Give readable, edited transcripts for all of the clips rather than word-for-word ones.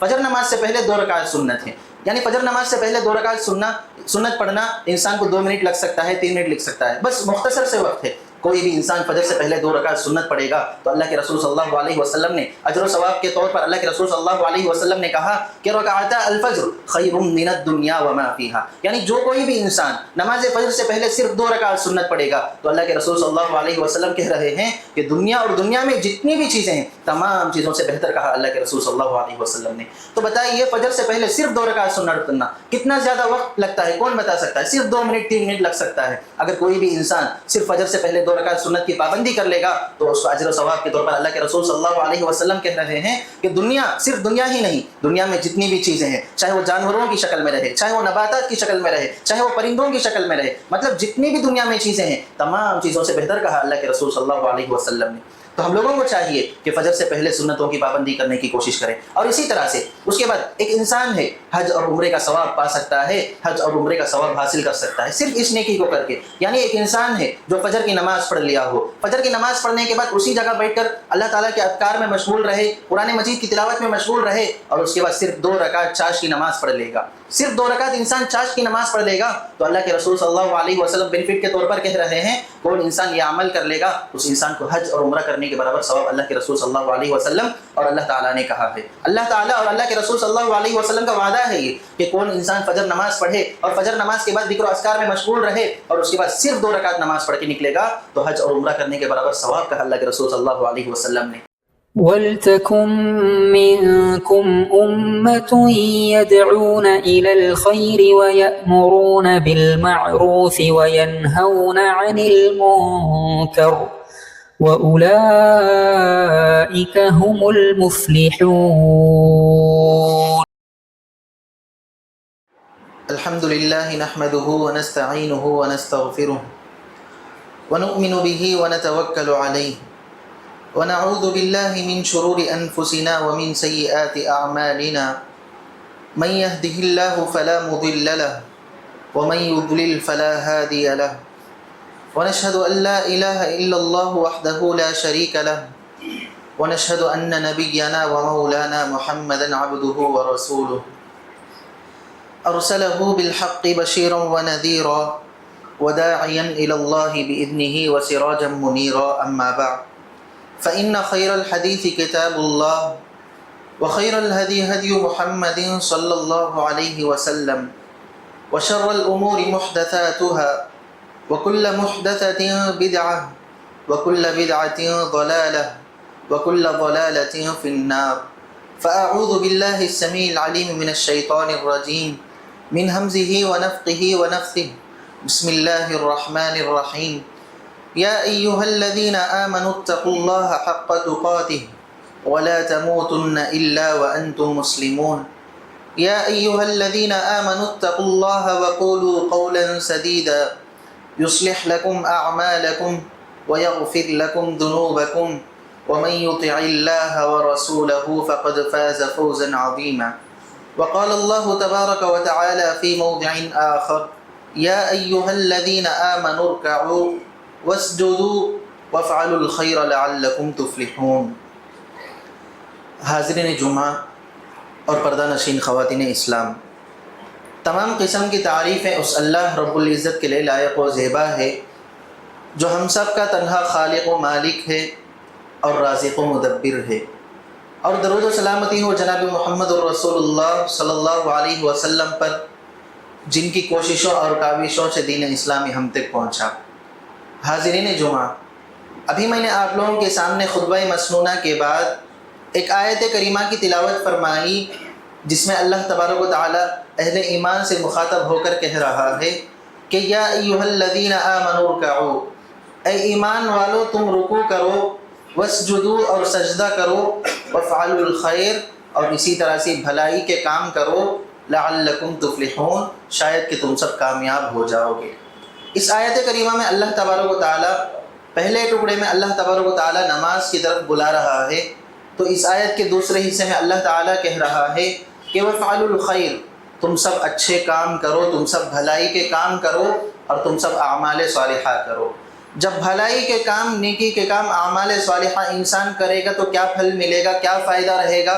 فجر نماز سے پہلے 2 رکعت سنت ہیں، یعنی فجر نماز سے پہلے 2 رکعت سنت پڑھنا انسان کو 2 منٹ لگ سکتا ہے، 3 منٹ لگ سکتا ہے، بس مختصر سے وقت ہے۔ کوئی بھی انسان فجر سے پہلے 2 رکعت سنت پڑھے گا تو اللہ کے رسول صلی اللہ علیہ وسلم نے اجر و ثواب کے طور پر اللہ کے رسول صلی اللہ علیہ وسلم نے کہا کہ رکعتا الفجر خیر من الدنیا وما فیہا، یعنی جو کوئی بھی انسان نماز فجر سے پہلے صرف 2 رکعت سنت پڑھے گا تو اللہ کے رسول صلی اللہ علیہ وسلم کہہ رہے ہیں کہ دنیا اور دنیا میں جتنی بھی چیزیں ہیں تمام چیزوں سے بہتر کہا اللہ کے رسول صلی اللہ علیہ وسلم نے۔ تو بتائیے فجر سے پہلے صرف 2 رکعت سنت پڑھنا کتنا زیادہ وقت لگتا ہے، کون بتا سکتا ہے؟ صرف 2 منٹ 3 منٹ لگ سکتا ہے۔ اگر کوئی بھی انسان صرف فجر سے پہلے 2 رکعت سنت کی پابندی کر لے گا تو اس کو اجر و ثواب کے طور پر اللہ کے رسول صلی اللہ علیہ وسلم کہہ رہے ہیں کہ دنیا، صرف دنیا ہی نہیں، دنیا میں جتنی بھی چیزیں ہیں، چاہے وہ جانوروں کی شکل میں رہے، چاہے وہ نباتات کی شکل میں رہے، چاہے وہ پرندوں کی شکل میں رہے، مطلب جتنی بھی دنیا میں چیزیں ہیں تمام چیزوں سے بہتر کہا اللہ کے رسول صلی اللہ علیہ وسلم نے۔ تو ہم لوگوں کو چاہیے کہ فجر سے پہلے سنتوں کی پابندی کرنے کی کوشش کریں، اور اسی طرح سے اس کے بعد ایک انسان ہے حج اور عمرے کا ثواب پا سکتا ہے، حج اور عمرے کا ثواب حاصل کر سکتا ہے صرف اس نیکی کو کر کے۔ یعنی ایک انسان ہے جو فجر کی نماز پڑھ لیا ہو، فجر کی نماز پڑھنے کے بعد اسی جگہ بیٹھ کر اللہ تعالیٰ کے اذکار میں مشغول رہے، قرآن مجید کی تلاوت میں مشغول رہے، اور اس کے بعد صرف 2 رکعت چاشت کی نماز پڑھ لے گا، صرف 2 رکعت انسان چاشت کی نماز پڑھ لے گا تو اللہ کے رسول صلی اللہ علیہ وسلم بینیفٹ کے طور پر کہہ رہے ہیں کون انسان یہ عمل کر لے گا اس انسان کو حج اور عمرہ کرنے کے برابر ثواب اللہ کے رسول صلی اللہ علیہ وسلم اور اللہ تعالیٰ نے کہا ہے۔ اللہ تعالیٰ اور اللہ کے رسول صلی اللہ علیہ وسلم کا وعدہ ہے یہ کہ کون انسان فجر نماز پڑھے اور فجر نماز کے بعد ذکر و اذکار میں مشغول رہے اور اس کے بعد صرف 2 رکعت نماز پڑھ کے نکلے گا تو حج اور عمرہ کرنے کے برابر ثواب کہا اللہ کے رسول صلی اللہ علیہ وسلم نے۔ وَلْتَكُن مِّنكُمْ أُمَّةٌ يَدْعُونَ إِلَى الْخَيْرِ وَيَأْمُرُونَ بِالْمَعْرُوفِ وَيَنْهَوْنَ عَنِ الْمُنكَرِ وَأُولَئِكَ هُمُ الْمُفْلِحُونَ۔ الحمد لله نحمده ونستعينه ونستغفره ونؤمن به ونتوكل عليه ونعوذ بالله من شرور أنفسنا ومن سيئات أعمالنا، من يهده الله فلا مضل له ومن يضلل فلا هادي له، ونشهد أن لا إله إلا الله وحده لا شريك له، ونشهد أن نبينا ومولانا محمدا عبده ورسوله أرسله بالحق بشيرا ونذيرا وداعيا إلى الله بإذنه وسراجا منيرا، أما بعد فإن خير الحديث كتاب الله وخير الهدي هدي محمد صلى الله عليه وسلم وشر الأمور محدثاتها وكل محدثة بدعة وكل بدعة ضلالة وكل ضلالة في النار، فأعوذ بالله السميع العليم من الشيطان الرجيم من همزه ونفخه ونفثه، بسم الله الرحمن الرحيم، يا أيها الذين آمنوا اتقوا الله حق تقاته ولا تموتن إلا وأنتم مسلمون، يا أيها الذين آمنوا اتقوا الله وقولوا قولا سديدا يصلح لكم أعمالكم ويغفر لكم ذنوبكم ومن يطع الله ورسوله فقد فاز فوزا عظيما، وقال الله تبارك وتعالى في موضع آخر، يا أيها الذين آمنوا اركعوا واسجدوا وافعلوا الخير لعلكم تفلحون۔ حاضرین جمعہ اور پردہ نشین خواتین اسلام، تمام قسم کی تعریفیں اس اللہ رب العزت کے لیے لائق و زیبا ہے جو ہم سب کا تنہا خالق و مالک ہے اور رازق و مدبر ہے، اور درود و سلامتی ہو جناب محمد الرسول اللہ صلی اللہ علیہ وسلم پر جن کی کوششوں اور کاوشوں سے دین اسلامی ہم تک پہنچا۔ حاضرین جمعہ، ابھی میں نے آپ لوگوں کے سامنے خطبہ مسنونہ کے بعد ایک آیت کریمہ کی تلاوت فرمائی جس میں اللہ تبارک و تعالی اہل ایمان سے مخاطب ہو کر کہہ رہا ہے کہ یا ایھا الذین آمنوا ارکعوا، اے ایمان والو تم رکوع کرو، واسجدوا اور سجدہ کرو، وافعلوا الخیر اور اسی طرح سے بھلائی کے کام کرو، لعلکم تفلحون شاید کہ تم سب کامیاب ہو جاؤ گے۔ اس آیت کریمہ میں اللہ تبارک و تعالی پہلے ٹکڑے میں اللہ تبارک و تعالی نماز کی طرف بلا رہا ہے، تو اس آیت کے دوسرے حصے میں اللہ تعالی کہہ رہا ہے کہ وافعلوا الخیر، تم سب اچھے کام کرو، تم سب بھلائی کے کام کرو اور تم سب اعمال صالحہ کرو۔ جب بھلائی کے کام، نیکی کے کام، اعمال صالحہ انسان کرے گا تو کیا پھل ملے گا، کیا فائدہ رہے گا؟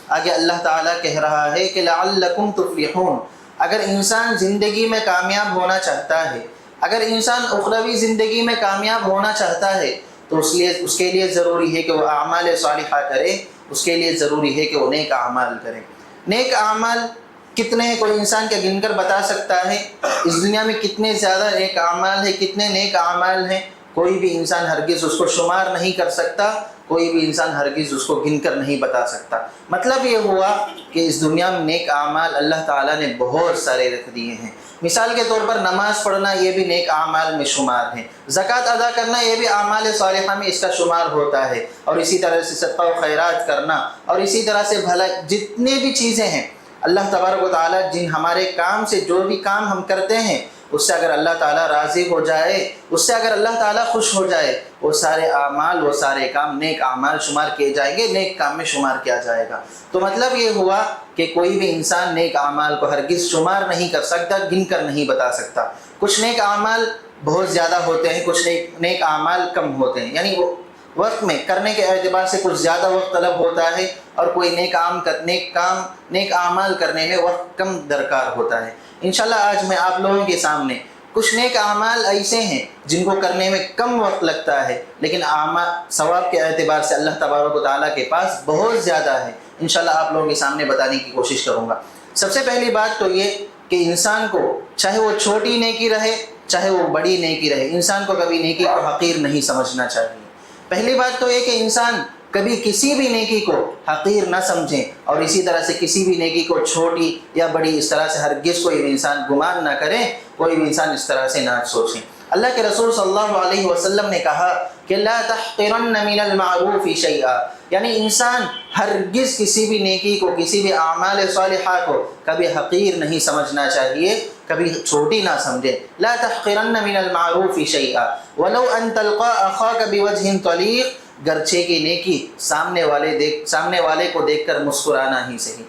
آگے اللہ تعالیٰ کہہ رہا ہے کہ لعلکم تفلحون، اگر انسان زندگی میں کامیاب ہونا چاہتا ہے، اگر انسان اخروی زندگی میں کامیاب ہونا چاہتا ہے تو اس کے لیے ضروری ہے کہ وہ اعمال صالحہ کرے، اس کے لیے ضروری ہے کہ وہ نیک اعمال کرے۔ نیک اعمال کتنے ہیں کوئی انسان کے گن کر بتا سکتا ہے؟ اس دنیا میں کتنے زیادہ نیک اعمال ہیں، کتنے نیک اعمال ہیں؟ کوئی بھی انسان ہرگز اس کو شمار نہیں کر سکتا، کوئی بھی انسان ہرگز اس کو گن کر نہیں بتا سکتا۔ مطلب یہ ہوا کہ اس دنیا میں نیک اعمال اللہ تعالیٰ نے بہت سارے رکھ دیے ہیں۔ مثال کے طور پر نماز پڑھنا یہ بھی نیک اعمال میں شمار ہے، زکوٰۃ ادا کرنا یہ بھی اعمال صالحہ میں اس کا شمار ہوتا ہے، اور اسی طرح سے صدقہ و خیرات کرنا، اور اسی طرح سے بھلا جتنے بھی چیزیں ہیں اللہ تبارک و تعالیٰ جن ہمارے کام سے جو بھی کام ہم کرتے ہیں اس سے اگر اللہ تعالیٰ راضی ہو جائے، اس سے اگر اللہ تعالیٰ خوش ہو جائے، وہ سارے اعمال وہ سارے کام نیک اعمال شمار کیے جائیں گے، نیک کام میں شمار کیا جائے گا۔ تو مطلب یہ ہوا کہ کوئی بھی انسان نیک اعمال کو ہرگز شمار نہیں کر سکتا، گن کر نہیں بتا سکتا۔ کچھ نیک اعمال بہت زیادہ ہوتے ہیں، کچھ نیک اعمال کم ہوتے ہیں، یعنی وہ وقت میں کرنے کے اعتبار سے کچھ زیادہ وقت طلب ہوتا ہے، اور کوئی نیک اعمال کرنے میں وقت کم درکار ہوتا ہے۔ انشاءاللہ آج میں آپ لوگوں کے سامنے کچھ نیک اعمال ایسے ہیں جن کو کرنے میں کم وقت لگتا ہے، لیکن ثواب کے اعتبار سے اللہ تبارک و تعالیٰ کے پاس بہت زیادہ ہے۔ انشاءاللہ آپ لوگوں کے سامنے بتانے کی کوشش کروں گا۔ سب سے پہلی بات تو یہ کہ انسان کو چاہے وہ چھوٹی نیکی رہے چاہے وہ بڑی نیکی رہے، انسان کو کبھی نیکی کو حقیر نہیں سمجھنا چاہیے۔ پہلی بات تو یہ کہ انسان کبھی کسی بھی نیکی کو حقیر نہ سمجھیں، اور اسی طرح سے کسی بھی نیکی کو چھوٹی یا بڑی اس طرح سے ہرگز کوئی بھی انسان گمان نہ کرے، کوئی بھی انسان اس طرح سے نہ سوچیں۔ اللہ کے رسول صلی اللہ علیہ وسلم نے کہا کہ لا تحقرن من المعروف شیئا، یعنی انسان ہرگز کسی بھی نیکی کو، کسی بھی اعمال صالحہ کو کبھی حقیر نہیں سمجھنا چاہیے، کبھی چھوٹی نہ سمجھے۔ لا تحقرن من المعروف شیئا ولو ان تلقى اخاك بوجه طليق، گرچہ کی نیکی سامنے والے کو دیکھ کر مسکرانا ہی صحیح،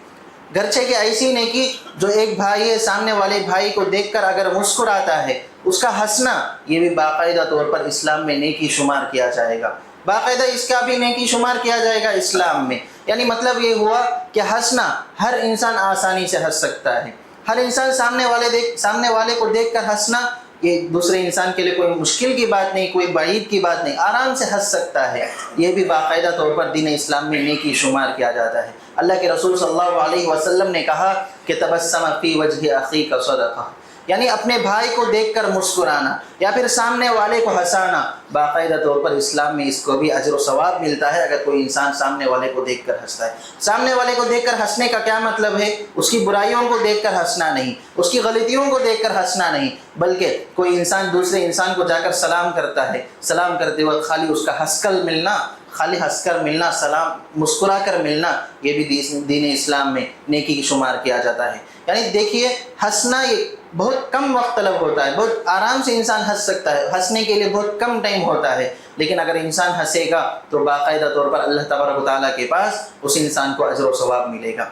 گرچہ کہ ایسی نیکی جو ایک بھائی ہے سامنے والے بھائی کو دیکھ کر اگر مسکراتا ہے، اس کا ہنسنا یہ بھی باقاعدہ طور پر اسلام میں نیکی شمار کیا جائے گا، باقاعدہ اس کا بھی نیکی شمار کیا جائے گا اسلام میں۔ یعنی مطلب یہ ہوا کہ ہنسنا ہر انسان آسانی سے ہنس سکتا ہے، ہر انسان سامنے والے کو دیکھ کر ہنسنا یہ دوسرے انسان کے لیے کوئی مشکل کی بات نہیں، کوئی بعید کی بات نہیں، آرام سے ہنس سکتا ہے، یہ بھی باقاعدہ طور پر دین اسلام میں نیکی شمار کیا جاتا ہے۔ اللہ کے رسول صلی اللہ علیہ وسلم نے کہا کہ تبسم فی وجہ اخیک صدقہ، یعنی اپنے بھائی کو دیکھ کر مسکرانا یا پھر سامنے والے کو ہنسانا، باقاعدہ طور پر اسلام میں اس کو بھی اجر و ثواب ملتا ہے اگر کوئی انسان سامنے والے کو دیکھ کر ہنستا ہے۔ سامنے والے کو دیکھ کر ہنسنے کا کیا مطلب ہے؟ اس کی برائیوں کو دیکھ کر ہنسنا نہیں، اس کی غلطیوں کو دیکھ کر ہنسنا نہیں، بلکہ کوئی انسان دوسرے انسان کو جا کر سلام کرتا ہے، سلام کرتے وقت خالی اس کا ہنس کر ملنا، سلام مسکرا کر ملنا، یہ بھی دین اسلام میں نیکی کی شمار کیا جاتا ہے۔ یعنی دیکھیے ہنسنا یہ بہت کم وقت طلب ہوتا ہے، بہت آرام سے انسان ہنس سکتا ہے، ہنسنے کے لیے بہت کم ٹائم ہوتا ہے، لیکن اگر انسان ہنسے گا تو باقاعدہ طور پر اللہ تبارک و تعالیٰ کے پاس اس انسان کو اجر و ثواب ملے گا۔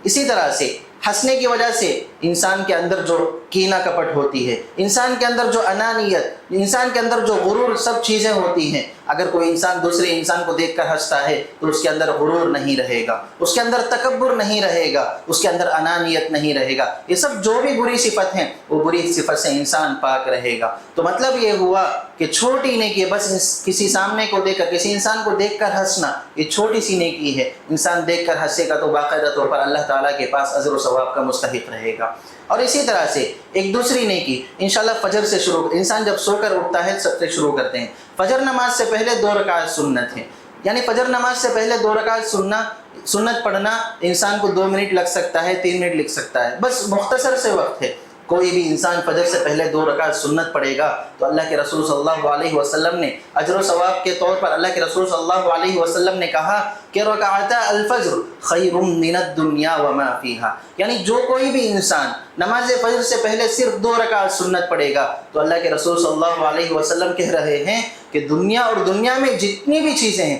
اسی طرح سے ہنسنے کی وجہ سے انسان کے اندر جو کینہ کپٹ ہوتی ہے، انسان کے اندر جو انانیت، انسان کے اندر جو غرور، سب چیزیں ہوتی ہیں، اگر کوئی انسان دوسرے انسان کو دیکھ کر ہنستا ہے تو اس کے اندر غرور نہیں رہے گا، اس کے اندر تکبر نہیں رہے گا، اس کے اندر انانیت نہیں رہے گا، یہ سب جو بھی بری صفت ہیں وہ بری صفت سے انسان پاک رہے گا۔ تو مطلب یہ ہوا کہ چھوٹی نیکی، بس کسی سامنے کو دیکھ کر، کسی انسان کو دیکھ کر ہنسنا یہ چھوٹی سی نیکی ہے، انسان دیکھ کر ہنسے گا تو باقاعدہ طور پر اللہ تعالیٰ کے پاس اجر و ثواب کا مستحق رہے گا۔ اور اسی طرح سے ایک دوسری نیکی انشاءاللہ فجر سے شروع، انسان جب سو کر اٹھتا ہے سب سے شروع کرتے ہیں، فجر نماز سے پہلے 2 رکعت سنت ہے، یعنی فجر نماز سے پہلے 2 رکعت سنت پڑھنا انسان کو 2 منٹ لگ سکتا ہے، 3 منٹ لگ سکتا ہے، بس مختصر سے وقت ہے۔ کوئی بھی انسان فجر سے پہلے 2 رکعت سنت پڑھے گا تو اللہ کے رسول صلی اللہ علیہ وسلم نے اجر و ثواب کے طور پر، اللہ کے رسول صلی اللہ علیہ وسلم نے کہا کہ رکعتا الفجر خیر من الدنیا وما فیہا، یعنی جو کوئی بھی انسان نماز فجر سے پہلے صرف 2 رکعت سنت پڑھے گا تو اللہ کے رسول صلی اللہ علیہ وسلم کہہ رہے ہیں کہ دنیا اور دنیا میں جتنی بھی چیزیں ہیں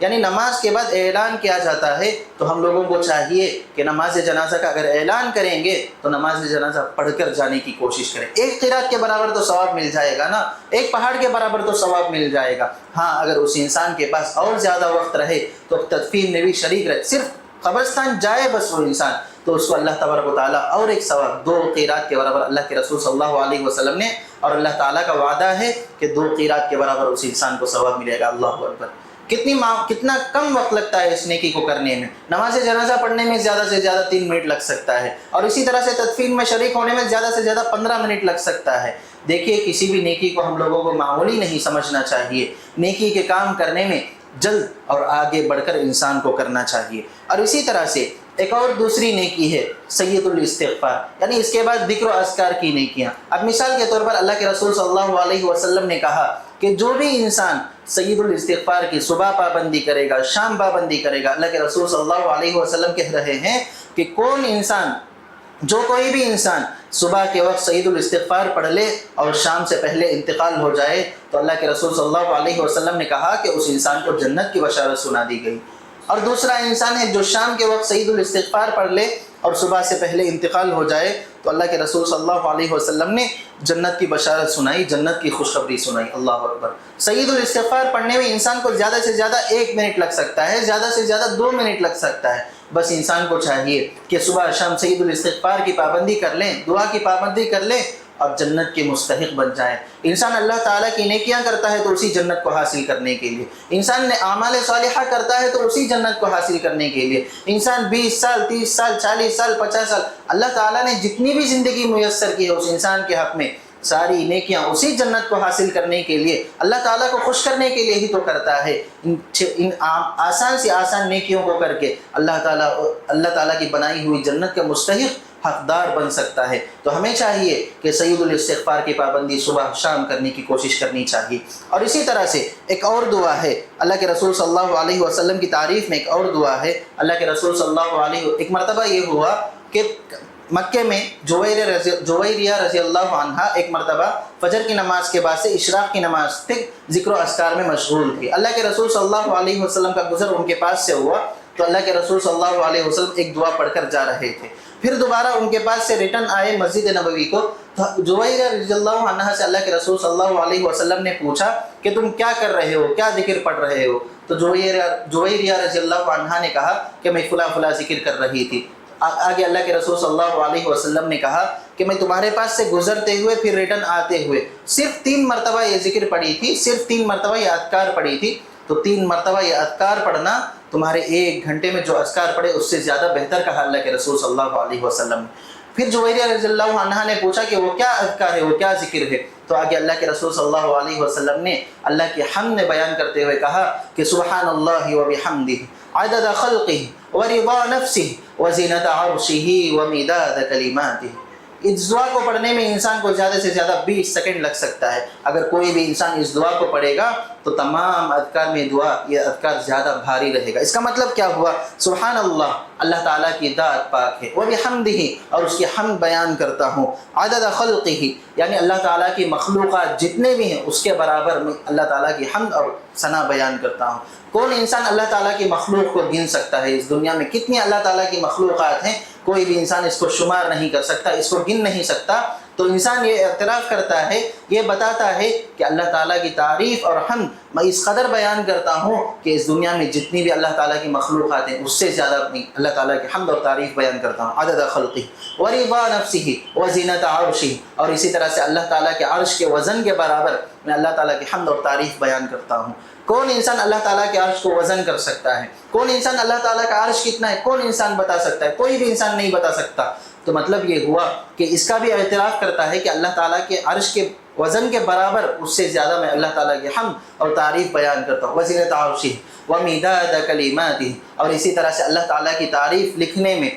یعنی نماز کے بعد اعلان کیا جاتا ہے تو ہم لوگوں کو چاہیے کہ نماز جنازہ کا اگر اعلان کریں گے تو نماز جنازہ پڑھ کر جانے کی کوشش کریں. ایک قرات کے برابر تو ثواب مل جائے گا نا, ایک پہاڑ کے برابر تو ثواب مل جائے گا. ہاں اگر اس انسان کے پاس اور زیادہ وقت رہے تو تدفین میں بھی شریک رہے, صرف قبرستان جائے بس وہ انسان, تو اس کو اللہ تبارک و تعالیٰ اور ایک ثواب 2 قیرات کے برابر اللہ کے رسول صلی اللہ علیہ وسلم نے, اور اللہ تعالیٰ کا وعدہ ہے کہ 2 قیرات کے برابر اس انسان کو ثواب ملے گا. اللہ اکبر. کتنا کم وقت لگتا ہے اس نیکی کو کرنے میں. نماز جنازہ پڑھنے میں زیادہ سے زیادہ 3 منٹ لگ سکتا ہے, اور اسی طرح سے تدفین میں شریک ہونے میں زیادہ سے زیادہ 15 منٹ لگ سکتا ہے. دیکھیے کسی بھی نیکی کو ہم لوگوں کو معمولی نہیں سمجھنا چاہیے. نیکی کے کام کرنے میں جلد اور آگے بڑھ کر انسان کو کرنا چاہیے. اور اسی طرح سے ایک اور دوسری نیکی ہے سید الاستغفار, یعنی اس کے بعد ذکر و اذکار کی نیکیاں. اب مثال کے طور پر اللہ کے رسول صلی اللہ علیہ وسلم نے کہا کہ جو بھی انسان سید الاستغفار کی صبح پابندی کرے گا, شام پابندی کرے گا, اللہ کے رسول صلی اللہ علیہ وسلم کہہ رہے ہیں کہ کوئی بھی انسان صبح کے وقت سید الاستغفار پڑھ لے اور شام سے پہلے انتقال ہو جائے تو اللہ کے رسول صلی اللہ علیہ وسلم نے کہا کہ اس انسان کو جنت کی بشارت سنا دی گئی. اور دوسرا انسان ہے جو شام کے وقت سید الاستغفار پڑھ لے اور صبح سے پہلے انتقال ہو جائے تو اللہ کے رسول صلی اللہ علیہ وسلم نے جنت کی بشارت سنائی, جنت کی خوشخبری سنائی. اللہ اکبر. سید الاستغفار پڑھنے میں انسان کو زیادہ سے زیادہ 1 منٹ لگ سکتا ہے, زیادہ سے زیادہ 2 منٹ لگ سکتا ہے. بس انسان کو چاہیے کہ صبح شام سید الاستغفار کی پابندی کر لیں, دعا کی پابندی کر لیں اور جنت کے مستحق بن جائیں. انسان اللہ تعالیٰ کی نیکیاں کرتا ہے تو اسی جنت کو حاصل کرنے کے لیے, انسان نے اعمال صالحہ کرتا ہے تو اسی جنت کو حاصل کرنے کے لیے. انسان 20 سال 30 سال 40 سال 50 سال اللہ تعالیٰ نے جتنی بھی زندگی میسر کی ہے اس انسان کے حق میں, ساری نیکیاں اسی جنت کو حاصل کرنے کے لیے, اللہ تعالیٰ کو خوش کرنے کے لیے ہی تو کرتا ہے. ان آسان سے آسان نیکیوں کو کر کے اللہ تعالیٰ کی بنائی ہوئی جنت کا مستحق حقدار بن سکتا ہے. تو ہمیں چاہیے کہ سید الاستغفار کی پابندی صبح شام کرنے کی کوشش کرنی چاہیے. اور اسی طرح سے ایک اور دعا ہے اللہ کے رسول صلی اللہ علیہ وسلم کی تعریف میں, ایک اور دعا ہے اللہ کے رسول صلی اللہ علیہ ایک مرتبہ یہ ہوا کہ مکے میں جویریہ رضی اللہ عنہ ایک مرتبہ فجر کی نماز کے بعد سے اشراق کی نماز تک ذکر و اذکار میں مشغول تھی. اللہ کے رسول صلی اللہ علیہ وسلم کا گزر ان کے پاس سے ہوا تو اللہ کے رسول صلی اللہ علیہ وسلم ایک دعا پڑھ کر جا رہے تھے. پھر دوبارہ ان کے پاس سے ریٹرن آئے مسجد نبوی کو, جویریہ رضی اللہ عنہ سے اللہ کے رسول صلی اللہ علیہ وسلم نے پوچھا کہ تم کیا کر رہے ہو, کیا ذکر پڑھ رہے ہو؟ تو جویریہ رضی اللہ عنہ نے کہا کہ میں فلاں ذکر کر رہی تھی. آگے اللہ کے رسول صلی اللہ علیہ وسلم نے کہا کہ میں تمہارے پاس سے گزرتے ہوئے پھر ریٹرن آتے ہوئے صرف 3 مرتبہ یہ ذکر پڑھی تھی, صرف 3 مرتبہ یہ اذکار پڑھی تھی. تو 3 مرتبہ یہ اذکار پڑھنا تمہارے 1 گھنٹے میں جو اذکار پڑھے اس سے زیادہ بہتر کہا اللہ کے رسول صلی اللہ علیہ وسلم نے. پھر جویریہ رضی اللہ عنہ نے پوچھا کہ وہ کیا اذکار ہے, وہ کیا ذکر ہے؟ تو آگے اللہ کے رسول صلی اللہ علیہ وسلم نے اللہ کی حمد بیان کرتے ہوئے کہا کہ سبحان اللہ و بحمدہ عدد خلقہ ورضا نفسہ وزینت عرشہ ومداد کلماتہ. اس دعا کو پڑھنے میں انسان کو زیادہ سے زیادہ 20 سیکنڈ لگ سکتا ہے. اگر کوئی بھی انسان اس دعا کو پڑھے گا تو تمام اذکار میں یہ اذکار زیادہ بھاری رہے گا. اس کا مطلب کیا ہوا؟ سبحان اللہ, اللہ تعالیٰ کی ذات پاک ہے, وبحمدہ اور اس کی حمد بیان کرتا ہوں, عدد خلقہ یعنی اللہ تعالیٰ کی مخلوقات جتنے بھی ہیں اس کے برابر میں اللہ تعالیٰ کی حمد اور ثنا بیان کرتا ہوں. کون انسان اللہ تعالیٰ کی مخلوق کو گن سکتا ہے؟ اس دنیا میں کتنی اللہ تعالیٰ کی مخلوقات ہیں, کوئی بھی انسان اس کو شمار نہیں کر سکتا, اس کو گن نہیں سکتا. تو انسان یہ اعتراف کرتا ہے, یہ بتاتا ہے کہ اللہ تعالیٰ کی تعریف اور حمد میں اس قدر بیان کرتا ہوں کہ اس دنیا میں جتنی بھی اللہ تعالیٰ کی مخلوقات ہیں اس سے زیادہ میں اللہ تعالیٰ کی حمد اور تعریف بیان کرتا ہوں. عدد خلقہ ورضا نفسہ وزینت عرشہ اور اسی طرح سے اللہ تعالیٰ کے عرش کے وزن کے برابر میں اللہ تعالیٰ کی حمد اور تعریف بیان کرتا ہوں. کون انسان اللہ تعالیٰ کے عرش کو وزن کر سکتا ہے؟ کون انسان اللہ تعالیٰ کا عرش کتنا ہے کون انسان بتا سکتا ہے؟ کوئی بھی انسان نہیں بتا سکتا. تو مطلب یہ ہوا کہ اس کا بھی اعتراف کرتا ہے کہ اللہ تعالیٰ کے عرش کے وزن کے برابر اس سے زیادہ میں اللہ تعالیٰ کی حمد اور تعریف بیان کرتا ہوں. وزینت عرشہ ومداد کلماتہ اور اسی طرح سے اللہ تعالیٰ کی تعریف لکھنے میں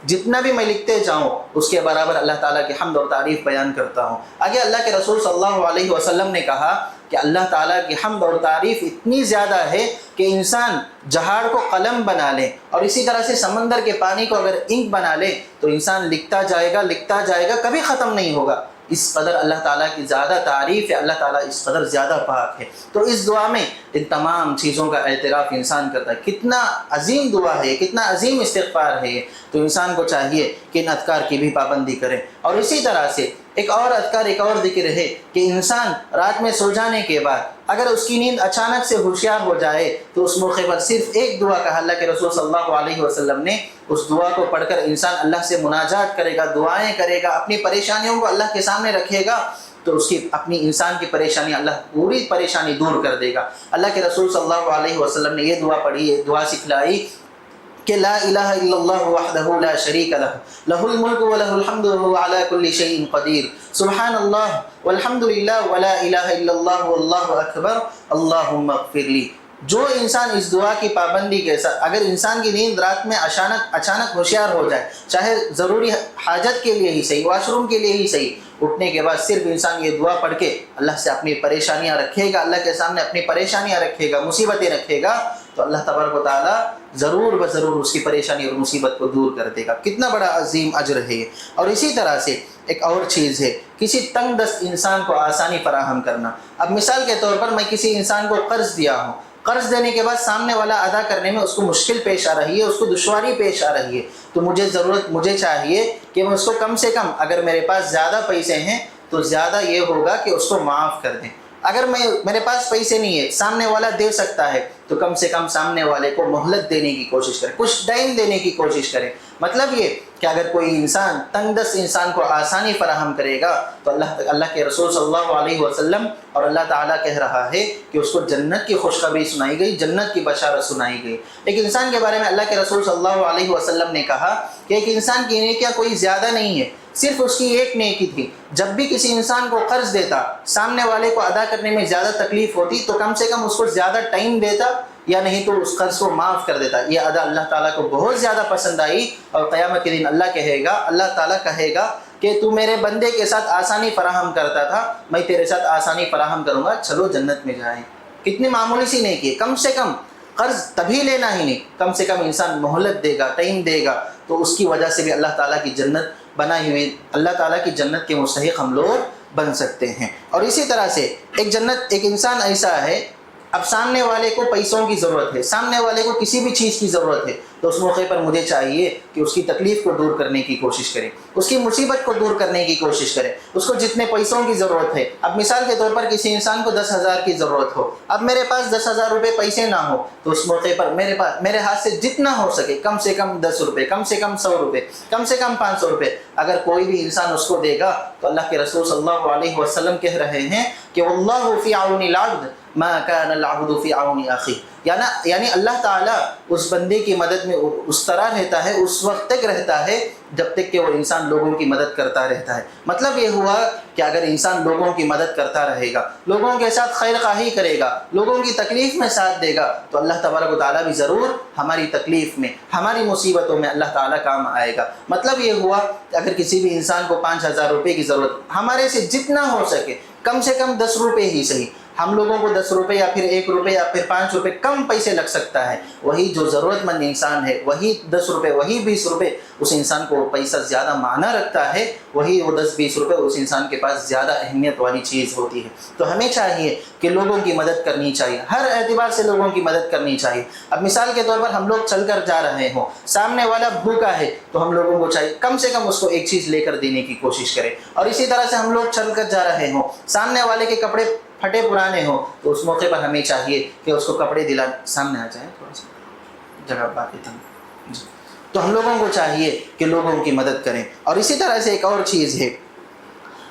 جتنا بھی میں لکھتے جاؤں اس کے برابر اللہ تعالیٰ کی حمد اور تعریف بیان کرتا ہوں. آگے اللہ کے رسول صلی اللہ علیہ وسلم نے کہا کہ اللہ تعالیٰ کی حمد اور تعریف اتنی زیادہ ہے کہ انسان جہاڑ کو قلم بنا لے اور اسی طرح سے سمندر کے پانی کو اگر انک بنا لے تو انسان لکھتا جائے گا کبھی ختم نہیں ہوگا. اس قدر اللہ تعالیٰ کی زیادہ تعریف ہے، اللہ تعالیٰ اس قدر زیادہ پاک ہے۔ تو اس دعا میں ان تمام چیزوں کا اعتراف انسان کرتا ہے۔ کتنا عظیم دعا ہے، کتنا عظیم استغفار ہے یہ، تو انسان کو چاہیے کہ ان اذکار کی بھی پابندی کرے۔ اور اسی طرح سے ایک اور اذکار، ایک اور ذکر ہے کہ انسان رات میں سو جانے کے بعد اگر اس کی نیند اچانک سے ہوشیار ہو جائے تو اس موقع پر صرف ایک دعا کہا، اللہ کے رسول صلی اللہ علیہ وسلم نے اس دعا کو پڑھ کر انسان اللہ سے مناجات کرے گا، دعائیں کرے گا، اپنی پریشانیوں کو اللہ کے سامنے رکھے گا تو اس کی اپنی انسان کی پریشانی، اللہ پوری پریشانی دور کر دے گا۔ اللہ کے رسول صلی اللہ علیہ وسلم نے یہ دعا پڑھی، یہ دعا سکھلائی کہ لا الہ الا اللہ وحدہ لا شریک لہ لہ الملک ولہ الحمد وہو علی کل شیء قدیر سبحان اللہ والحمد للہ ولا الہ الا اللہ واللہ اکبر اللہم اغفر لی۔ جو انسان اس دعا کی پابندی کے ساتھ، اگر انسان کی نیند رات میں اچانک ہوشیار ہو جائے، چاہے ضروری حاجت کے لیے ہی صحیح، واش روم کے لیے ہی صحیح، اٹھنے کے بعد صرف انسان یہ دعا پڑھ کے اللہ سے اپنی پریشانیاں رکھے گا، اللہ کے سامنے اپنی پریشانیاں رکھے گا، مصیبتیں رکھے گا، تو اللہ تبارک و تعالیٰ ضرور بضرور اس کی پریشانی اور مصیبت کو دور کر دے گا۔ کتنا بڑا عظیم اجر ہے یہ۔ اور اسی طرح سے ایک اور چیز ہے، کسی تنگ دست انسان کو آسانی فراہم کرنا۔ اب مثال کے طور پر میں کسی انسان کو قرض دیا ہوں، قرض دینے کے بعد سامنے والا ادا کرنے میں اس کو مشکل پیش آ رہی ہے، اس کو دشواری پیش آ رہی ہے، تو مجھے چاہیے کہ میں اس کو کم سے کم، اگر میرے پاس زیادہ پیسے ہیں تو زیادہ یہ ہوگا کہ اس کو معاف کر دیں۔ اگر میرے پاس پیسے نہیں ہے، سامنے والا دے سکتا ہے، تو کم سے کم سامنے والے کو مہلت دینے کی کوشش کرے، کچھ ٹائم دینے کی کوشش کرے۔ مطلب یہ کہ اگر کوئی انسان تنگ دست انسان کو آسانی فراہم کرے گا تو اللہ کے رسول صلی اللہ علیہ وسلم اور اللہ تعالیٰ کہہ رہا ہے کہ اس کو جنت کی خوشخبری سنائی گئی، جنت کی بشارت سنائی گئی۔ ایک انسان کے بارے میں اللہ کے رسول صلی اللہ علیہ وسلم نے کہا کہ ایک انسان کی نیکیاں کوئی زیادہ نہیں ہے، صرف اس کی ایک نیکی تھی، جب بھی کسی انسان کو قرض دیتا، سامنے والے کو ادا کرنے میں زیادہ تکلیف ہوتی تو کم سے کم اس کو زیادہ ٹائم دیتا، یا نہیں تو اس قرض کو معاف کر دیتا۔ یہ ادا اللہ تعالیٰ کو بہت زیادہ پسند آئی، اور قیامت کے دن اللہ تعالیٰ کہے گا کہ تو میرے بندے کے ساتھ آسانی فراہم کرتا تھا، میں تیرے ساتھ آسانی فراہم کروں گا، چلو جنت میں جائیں۔ کتنی معمولی سی نیکی ہے، کم سے کم قرض تبھی لینا ہی نہیں، کم سے کم انسان مہلت دے گا، ٹائم دے گا، تو اس کی وجہ سے بھی اللہ تعالیٰ کی جنت بنائی ہوئی، اللہ تعالیٰ کی جنت کے مستحق ہم لوگ بن سکتے ہیں۔ اور اسی طرح سے ایک انسان ایسا ہے، اب سامنے والے کو پیسوں کی ضرورت ہے، سامنے والے کو کسی بھی چیز کی ضرورت ہے، تو اس موقع پر مجھے چاہیے کہ اس کی تکلیف کو دور کرنے کی کوشش کریں، اس کی مصیبت کو دور کرنے کی کوشش کریں، اس کو جتنے پیسوں کی ضرورت ہے۔ اب مثال کے طور پر کسی انسان کو 10,000 کی ضرورت ہو، اب میرے پاس 10,000 روپے پیسے نہ ہو، تو اس موقع پر میرے ہاتھ سے جتنا ہو سکے، کم سے کم 10 روپے، کم سے کم 100 روپے، کم سے کم 500 روپے، اگر کوئی بھی انسان اس کو دے گا تو اللہ کے رسول صلی اللہ علیہ وسلم کہہ رہے ہیں کہ واللہ فی عون العبد ما کان العبد فی عون اخیہ، یعنی اللہ تعالیٰ اس بندے کی مدد میں اس طرح رہتا ہے، اس وقت تک رہتا ہے جب تک کہ وہ انسان لوگوں کی مدد کرتا رہتا ہے۔ مطلب یہ ہوا کہ اگر انسان لوگوں کی مدد کرتا رہے گا، لوگوں کے ساتھ خیر خواہی کرے گا، لوگوں کی تکلیف میں ساتھ دے گا، تو اللہ تبارک و تعالیٰ بھی ضرور ہماری تکلیف میں، ہماری مصیبتوں میں اللہ تعالیٰ کام آئے گا۔ مطلب یہ ہوا کہ اگر کسی بھی انسان کو 5,000 روپے کی ضرورت، ہمارے سے جتنا ہو سکے، کم سے کم 10 روپے ہی صحیح، ہم لوگوں کو 10 روپے یا پھر 1 روپے یا پھر 5 روپے کم پیسے لگ سکتا ہے، وہی جو ضرورت مند انسان ہے وہی 10 روپے، وہی 20 روپے اس انسان کو پیسہ زیادہ معنی رکھتا ہے، وہی وہ 10-20 روپے اس انسان کے پاس زیادہ اہمیت والی چیز ہوتی ہے۔ تو ہمیں چاہیے کہ لوگوں کی مدد کرنی چاہیے، ہر اعتبار سے لوگوں کی مدد کرنی چاہیے۔ اب مثال کے طور پر ہم لوگ چل کر جا رہے ہوں، سامنے والا بھوکا ہے، تو ہم لوگوں کو چاہیے کم سے کم اس کو ایک چیز لے کر دینے کی کوشش کریں۔ اور اسی طرح سے ہم لوگ چل کر جا رہے ہوں، سامنے والے کے کپڑے پھٹے پرانے ہوں، تو اس موقع پر ہمیں چاہیے کہ اس کو کپڑے سامنے آ جائیں، تھوڑا سا جگہ باقی تھا جی۔ تو ہم لوگوں کو چاہیے کہ لوگوں کی مدد کریں۔ اور اسی طرح سے ایک اور چیز ہے،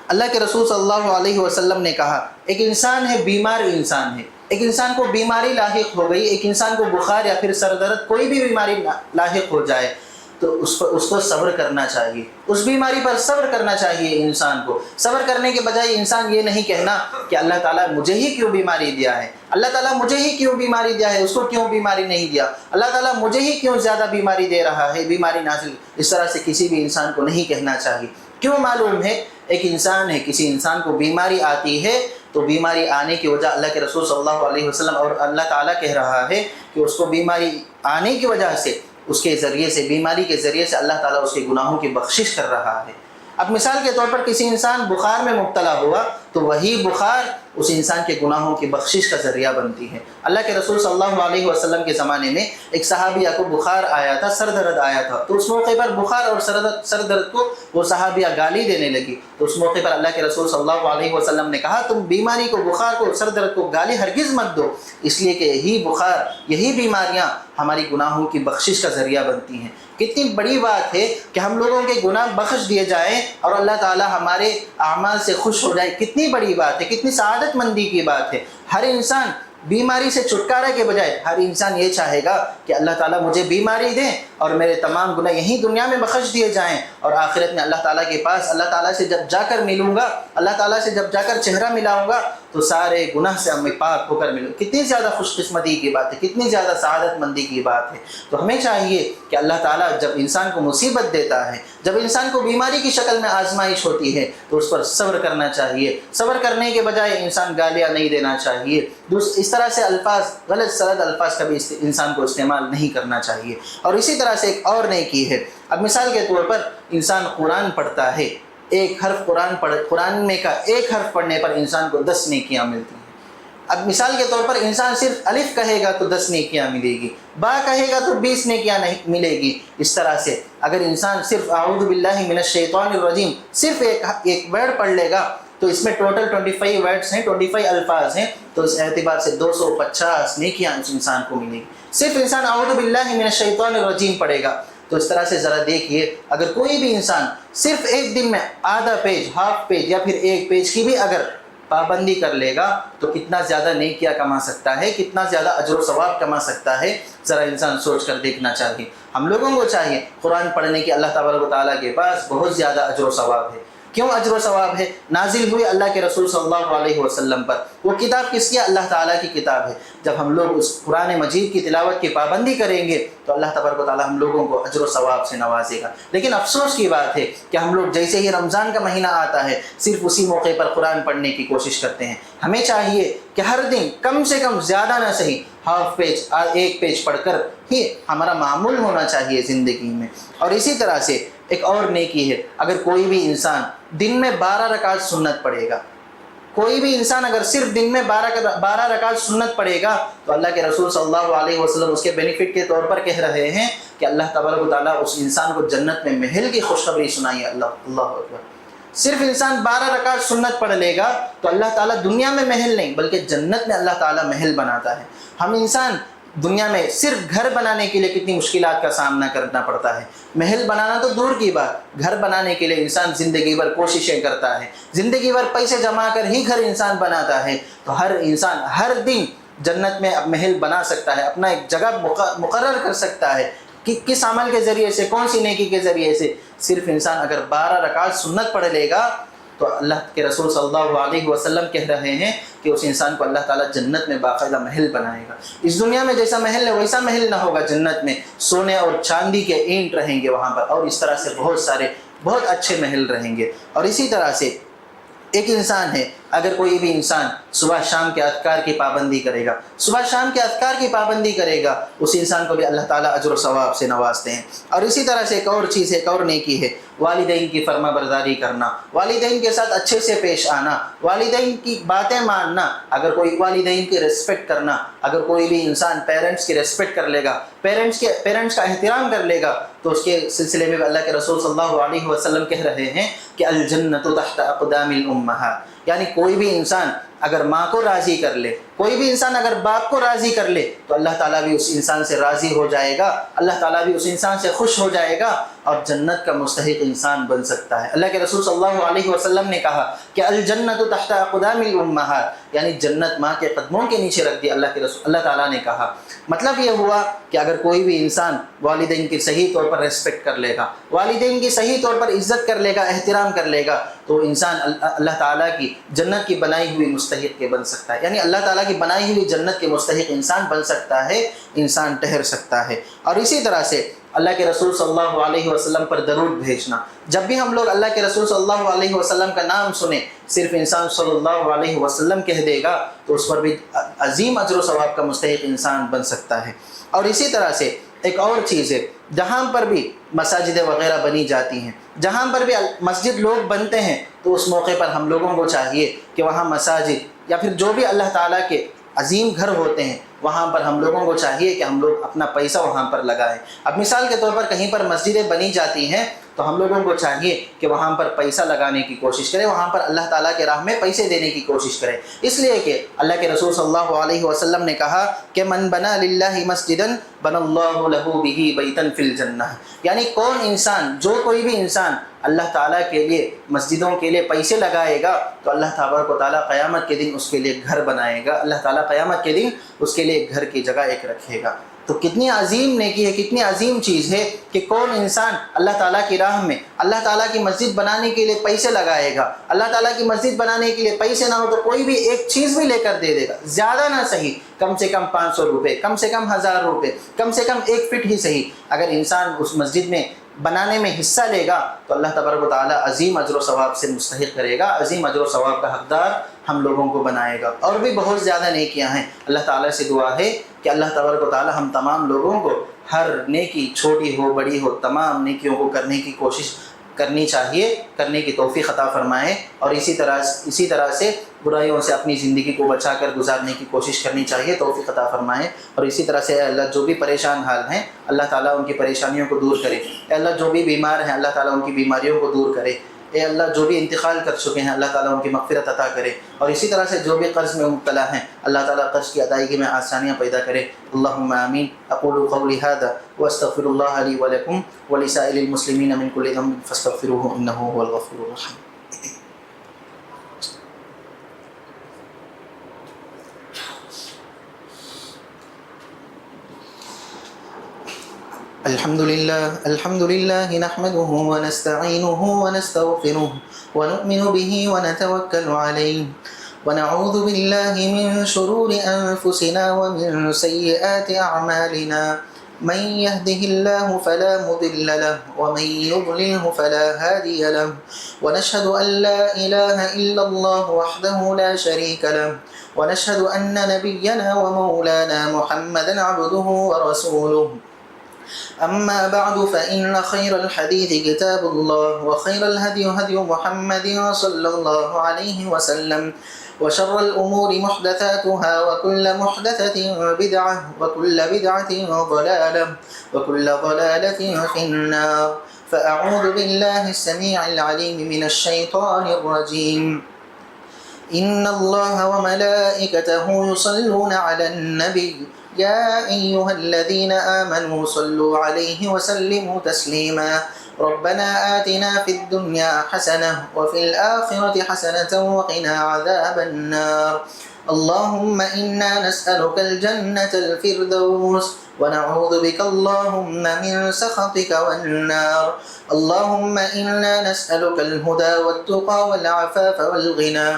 اللہ کے رسول صلی اللہ علیہ وسلم نے کہا ایک انسان ہے، بیمار انسان ہے، ایک انسان کو بیماری لاحق ہو گئی، ایک انسان کو بخار یا پھر سر درد کوئی بھی بیماری لاحق ہو جائے تو اس کو صبر کرنا چاہیے، اس بیماری پر صبر کرنا چاہیے انسان کو۔ صبر کرنے کے بجائے انسان یہ نہیں کہنا کہ اللہ تعالیٰ مجھے ہی کیوں بیماری دیا ہے، اللہ تعالیٰ مجھے ہی کیوں بیماری دیا ہے، اس کو کیوں بیماری نہیں دیا، اللہ تعالیٰ مجھے ہی کیوں زیادہ بیماری دے رہا ہے، بیماری نازل، اس طرح سے کسی بھی انسان کو نہیں کہنا چاہیے۔ کیوں معلوم ہے، ایک انسان ہے، کسی انسان کو بیماری آتی ہے تو بیماری آنے کی وجہ اللہ کے رسول صلی اللہ علیہ وسلم اور اللہ تعالیٰ کہہ رہا ہے کہ اس کو بیماری آنے کی وجہ سے، اس کے ذریعے سے، بیماری کے ذریعے سے اللہ تعالیٰ اس کے گناہوں کی بخشش کر رہا ہے۔ اب مثال کے طور پر کسی انسان بخار میں مبتلا ہوا تو وہی بخار اس انسان کے گناہوں کی بخشش کا ذریعہ بنتی ہے۔ اللہ کے رسول صلی اللہ علیہ وسلم کے زمانے میں ایک صحابیہ کو بخار آیا تھا، سر درد آیا تھا، تو اس موقع پر بخار اور سر درد کو وہ صحابیہ گالی دینے لگی، تو اس موقع پر اللہ کے رسول صلی اللہ علیہ وسلم نے کہا تم بیماری کو، بخار کو، سر درد کو گالی ہرگز مت دو، اس لیے کہ یہی بخار، یہی بیماریاں ہماری گناہوں کی بخشش کا ذریعہ بنتی ہیں۔ کتنی بڑی بات ہے کہ ہم لوگوں کے گناہ بخش دیے جائیں اور اللہ تعالی ہمارے اعمال سے خوش ہو جائے، کتنی بڑی بات ہے، کتنی سعادت مندی کی بات ہے۔ ہر انسان بیماری سے چھٹکارے کے بجائے ہر انسان یہ چاہے گا کہ اللہ تعالیٰ مجھے بیماری دیں اور میرے تمام گناہ یہیں دنیا میں بخش دیے جائیں، اور آخرت میں اللہ تعالیٰ کے پاس، اللہ تعالیٰ سے جب جا کر ملوں گا، اللہ تعالیٰ سے جب جا کر چہرہ ملاؤں گا تو سارے گناہ سے میں پاک ہو کر ملوں۔ کتنی زیادہ خوش قسمتی کی بات ہے، کتنی زیادہ سعادت مندی کی بات ہے۔ تو ہمیں چاہیے کہ اللہ تعالیٰ جب انسان کو مصیبت دیتا ہے، جب انسان کو بیماری کی شکل میں آزمائش ہوتی ہے تو اس پر صبر کرنا چاہیے، صبر کرنے کے بجائے انسان گالیاں نہیں دینا چاہیے، اس طرح سے الفاظ، غلط سلط الفاظ کبھی انسان کو استعمال نہیں کرنا چاہیے۔ اور اسی طرح سے ایک اور نیکی ہے، اب مثال کے طور پر انسان قرآن پڑھتا ہے، ایک حرف قرآن میں کا ایک حرف پڑھنے پر انسان کو 10 نیکیاں ملتی ہیں۔ اب مثال کے طور پر انسان صرف الف کہے گا تو 10 نیکیاں ملے گی، با کہے گا تو 20 نیکیاں نہیں ملے گی۔ اس طرح سے اگر انسان صرف اعوذ باللہ من الشیطان الرجیم صرف ایک ورڈ پڑھ لے گا تو اس میں ٹوٹل 25 ورڈز ہیں، 25 الفاظ ہیں، تو اس اعتبار سے 250 نیکیاں اس انسان کو ملیں گی۔ صرف انسان اعوذ باللہ من الشیطان الرجیم پڑھے گا تو اس طرح سے ذرا دیکھیے، اگر کوئی بھی انسان صرف ایک دن میں آدھا پیج، ہاف پیج یا پھر ایک پیج کی بھی اگر پابندی کر لے گا تو کتنا زیادہ نیکیاں کما سکتا ہے، کتنا زیادہ اجر و ثواب کما سکتا ہے، ذرا انسان سوچ کر دیکھنا چاہیے۔ ہم لوگوں کو چاہیے قرآن پڑھنے کی اللہ تبارک و تعالیٰ کے پاس بہت زیادہ اجر و ثواب ہے۔ کیوں اجر و ثواب ہے؟ نازل ہوئی اللہ کے رسول صلی اللہ علیہ وسلم پر، وہ کتاب کس کی؟ اللہ تعالیٰ کی کتاب ہے۔ جب ہم لوگ اس قرآن مجید کی تلاوت کی پابندی کریں گے تو اللہ تبارک و تعالیٰ ہم لوگوں کو اجر و ثواب سے نوازے گا۔ لیکن افسوس کی بات ہے کہ ہم لوگ جیسے ہی رمضان کا مہینہ آتا ہے صرف اسی موقع پر قرآن پڑھنے کی کوشش کرتے ہیں۔ ہمیں چاہیے کہ ہر دن کم سے کم، زیادہ نہ صحیح، ہاف پیج، ایک پیج پڑھ کر ہی ہمارا معمول ہونا چاہیے زندگی میں۔ اور اسی طرح سے ایک اور نیکی ہے، اگر کوئی بھی انسان دن میں 12 رکعت سنت پڑھے گا، کوئی بھی انسان اگر صرف دن میں 12 رکعت سنت پڑھے گا تو اللہ کے رسول صلی اللہ علیہ وسلم اس کے بینیفٹ کے طور پر کہہ رہے ہیں کہ اللہ تبارک و تعالیٰ اس انسان کو جنت میں محل کی خوشخبری سنائیے۔ اللہ اکبر! صرف انسان 12 رکعت سنت پڑھ لے گا تو اللہ تعالیٰ دنیا میں محل نہیں بلکہ جنت میں اللہ تعالیٰ محل بناتا ہے۔ ہم انسان دنیا میں صرف گھر بنانے کے لیے کتنی مشکلات کا سامنا کرنا پڑتا ہے، محل بنانا تو دور کی بات، گھر بنانے کے لیے انسان زندگی بھر کوششیں کرتا ہے، زندگی بھر پیسے جمع کر ہی گھر انسان بناتا ہے۔ تو ہر انسان ہر دن جنت میں محل بنا سکتا ہے، اپنا ایک جگہ مقرر کر سکتا ہے۔ کس عمل کے ذریعے سے، کون سی نیکی کے ذریعے سے؟ صرف انسان اگر 12 رکعت سنت پڑھ لے گا تو اللہ کے رسول صلی اللہ علیہ وسلم کہہ رہے ہیں کہ اس انسان کو اللہ تعالیٰ جنت میں باقاعدہ محل بنائے گا۔ اس دنیا میں جیسا محل ہے ویسا محل نہ ہوگا، جنت میں سونے اور چاندی کے اینٹ رہیں گے وہاں پر، اور اس طرح سے بہت اچھے محل رہیں گے۔ اور اسی طرح سے ایک انسان ہے، اگر کوئی بھی انسان صبح شام کے اذکار کی پابندی کرے گا، صبح شام کے اذکار کی پابندی کرے گا، اس انسان کو بھی اللہ تعالیٰ اجر و ثواب سے نوازتے ہیں۔ اور اسی طرح سے ایک اور چیز ہے، ایک اور نیکی ہے، والدین کی فرما برداری کرنا، والدین کے ساتھ اچھے سے پیش آنا، والدین کی باتیں ماننا، اگر کوئی والدین کی ریسپیکٹ کرنا، اگر کوئی بھی انسان پیرنٹس کی ریسپیکٹ کر لے گا، پیرنٹس کا احترام کر لے گا تو اس کے سلسلے میں اللہ کے رسول صلی اللہ علیہ وسلم کہہ رہے ہیں کہ الجنت تحت اقدام الامہات، یعنی کوئی بھی انسان اگر ماں کو راضی کر لے، کوئی بھی انسان اگر باپ کو راضی کر لے تو اللہ تعالیٰ بھی اس انسان سے راضی ہو جائے گا، اللہ تعالیٰ بھی اس انسان سے خوش ہو جائے گا اور جنت کا مستحق انسان بن سکتا ہے۔ اللہ کے رسول صلی اللہ علیہ وسلم نے کہا کہ الجنت تحت اقدام الامہات، یعنی جنت ماں کے قدموں کے نیچے رکھ دی اللہ تعالیٰ نے کہا۔ مطلب یہ ہوا کہ اگر کوئی بھی انسان والدین کی صحیح طور پر ریسپیکٹ کر لے گا، والدین کی صحیح طور پر عزت کر لے گا، احترام کر لے گا تو انسان اللہ تعالیٰ کی جنت کی بنائی ہوئی مستحق کے بن سکتا ہے، یعنی اللہ تعالیٰ کی بنائی ہوئی جنت کے مستحق انسان بن سکتا ہے، انسان ٹھہر سکتا ہے۔ اور اسی طرح سے اللہ کے رسول صلی اللہ علیہ وسلم پر درود بھیجنا، جب بھی ہم لوگ اللہ کے رسول صلی اللہ علیہ وسلم کا نام سنیں صرف انسان صلی اللہ علیہ وسلم کہہ دے گا تو اس پر بھی عظیم اجر و ثواب کا مستحق انسان بن سکتا ہے۔ اور اسی طرح سے ایک اور چیز ہے، جہاں پر بھی مساجد وغیرہ بنی جاتی ہیں، جہاں پر بھی مسجد لوگ بنتے ہیں، تو اس موقع پر ہم لوگوں کو چاہیے کہ وہاں مساجد یا پھر جو بھی اللہ تعالیٰ کے عظیم گھر ہوتے ہیں وہاں پر ہم لوگوں کو چاہیے کہ ہم لوگ اپنا پیسہ وہاں پر لگائیں۔ اب مثال کے طور پر کہیں پر مسجدیں بنی جاتی ہیں تو ہم لوگوں کو چاہیے کہ وہاں پر پیسہ لگانے کی کوشش کریں، وہاں پر اللہ تعالیٰ کے راہ میں پیسے دینے کی کوشش کریں، اس لیے کہ اللہ کے رسول صلی اللہ علیہ وسلم نے کہا کہ من بنا للہ مسجدا بنى اللہ لہ بہ بیتا فی الجنہ، یعنی کوئی بھی انسان اللہ تعالیٰ کے لیے مسجدوں کے لیے پیسے لگائے گا تو اللہ تبارک و تعالیٰ قیامت کے دن اس کے لیے گھر بنائے گا، اللہ تعالیٰ قیامت کے دن اس کے لیے گھر کی جگہ ایک رکھے گا۔ تو کتنی عظیم نیکی ہے، کتنی عظیم چیز ہے کہ کون انسان اللہ تعالیٰ کی راہ میں اللہ تعالیٰ کی مسجد بنانے کے لیے پیسے لگائے گا۔ اللہ تعالیٰ کی مسجد بنانے کے لیے پیسے نہ ہو تو کوئی بھی ایک چیز بھی لے کر دے دے گا، زیادہ نہ صحیح، کم سے کم 500 روپے، کم سے کم 1000 روپے، کم سے کم 1 فٹ ہی صحیح، اگر انسان اس مسجد میں بنانے میں حصہ لے گا تو اللہ تبارک و تعالیٰ عظیم اجر و ثواب سے مستحق کرے گا، عظیم اجر و ثواب کا حقدار ہم لوگوں کو بنائے گا۔ اور بھی بہت زیادہ نیکیاں ہیں، اللہ تعالیٰ سے دعا ہے کہ اللہ تبارک و تعالیٰ ہم تمام لوگوں کو ہر نیکی چھوٹی ہو بڑی ہو تمام نیکیوں کو کرنے کی کوشش کرنی چاہیے، کرنے کی توفیق عطا فرمائے، اور اسی طرح سے برائیوں سے اپنی زندگی کو بچا کر گزارنے کی کوشش کرنی چاہیے، توفیق عطا فرمائے۔ اور اسی طرح سے اے اللہ جو بھی پریشان حال ہیں اللہ تعالیٰ ان کی پریشانیوں کو دور کرے، اے اللہ جو بھی بیمار ہیں اللہ تعالیٰ ان کی بیماریوں کو دور کرے، اے اللہ جو بھی انتقال کر چکے ہیں اللہ تعالیٰ ان کی مغفرت عطا کرے، اور اسی طرح سے جو بھی قرض میں مبتلا ہیں اللہ تعالیٰ قرض کی ادائیگی میں آسانیاں پیدا کرے۔ اللہم آمین۔ اقول قولی ھذا واستغفر اللہ لی ولکم ولسائر المسلمین من کل ذنب فاستغفروہ انہ هو الغفور الرحیم۔ الحمد لله نحمده ونستعينه ونستغفره ونؤمن به ونتوكل عليه ونعوذ بالله من شرور أنفسنا ومن سيئات أعمالنا، من يهده الله فلا مضل له ومن يضلله فلا هادي له، ونشهد أن لا إله إلا الله وحده لا شريك له، ونشهد أن نبينا ومولانا محمدا عبده ورسوله. أما بعد فإن خير الحديث كتاب الله، وخير الهدي هدي محمد صلى الله عليه وسلم، وشر الأمور محدثاتها، وكل محدثة بدعة، وكل بدعة ضلالة، وكل ضلالة في النار. فأعوذ بالله السميع العليم من الشيطان الرجيم. إن الله وملائكته يصلون على النبي يا أيها الذين آمنوا صلوا عليه وسلموا تسليما. ربنا آتنا في الدنيا حسنة وفي الآخرة حسنة وقنا عذاب النار. اللهم إنا نسألك الجنة الفردوس ونعوذ بك اللهم من سخطك والنار. اللهم إنا نسألك الهدى والتقى والعفاف والغنى.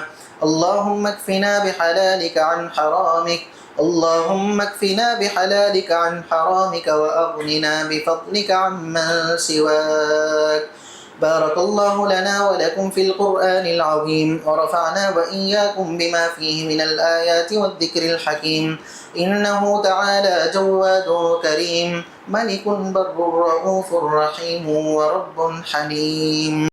اللهم اكفنا بحلالك عن حرامك. اللهم اكفنا بحلالك عن حرامك وأغننا بفضلك عمن سواك. بارك الله لنا ولكم في القرآن العظيم، ورفعنا وإياكم بما فيه من الآيات والذكر الحكيم. إنه تعالى جواد كريم، ملك بر رؤوف رحيم ورب حليم.